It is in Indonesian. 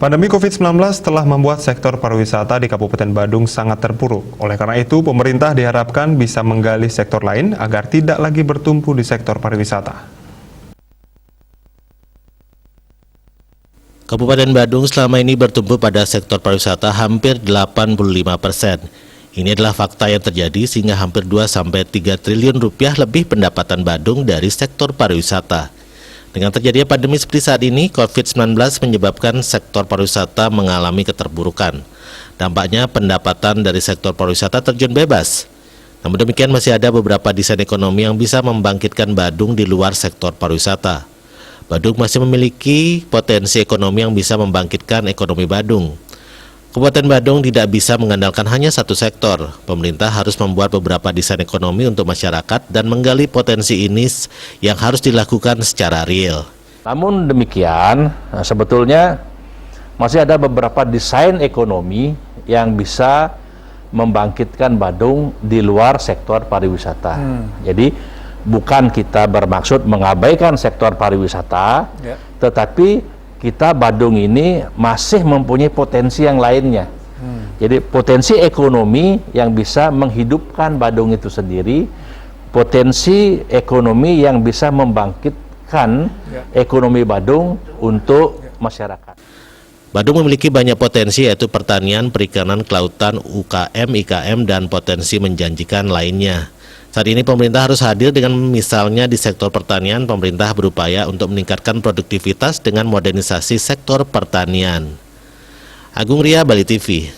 Pandemi COVID-19 telah membuat sektor pariwisata di Kabupaten Badung sangat terpuruk. Oleh karena itu, pemerintah diharapkan bisa menggali sektor lain agar tidak lagi bertumpu di sektor pariwisata. Kabupaten Badung selama ini bertumpu pada sektor pariwisata hampir 85%. Ini adalah fakta yang terjadi sehingga hampir 2-3 triliun rupiah lebih pendapatan Badung dari sektor pariwisata. Dengan terjadinya pandemi seperti saat ini, COVID-19 menyebabkan sektor pariwisata mengalami keterburukan. Dampaknya pendapatan dari sektor pariwisata terjun bebas. Namun demikian masih ada beberapa desain ekonomi yang bisa membangkitkan Badung di luar sektor pariwisata. Badung masih memiliki potensi ekonomi yang bisa membangkitkan ekonomi Badung. Kabupaten Badung tidak bisa mengandalkan hanya satu sektor. Pemerintah harus membuat beberapa desain ekonomi untuk masyarakat dan menggali potensi ini yang harus dilakukan secara real. Namun demikian, sebetulnya masih ada beberapa desain ekonomi yang bisa membangkitkan Badung di luar sektor pariwisata. Jadi bukan kita bermaksud mengabaikan sektor pariwisata, tetapi kita Badung ini masih mempunyai potensi yang lainnya. Jadi potensi ekonomi yang bisa menghidupkan Badung itu sendiri, potensi ekonomi yang bisa membangkitkan ekonomi Badung untuk masyarakat. Badung memiliki banyak potensi yaitu pertanian, perikanan, kelautan, UKM, IKM, dan potensi menjanjikan lainnya. Saat ini pemerintah harus hadir dengan misalnya di sektor pertanian, pemerintah berupaya untuk meningkatkan produktivitas dengan modernisasi sektor pertanian. Agung Ria, Bali TV.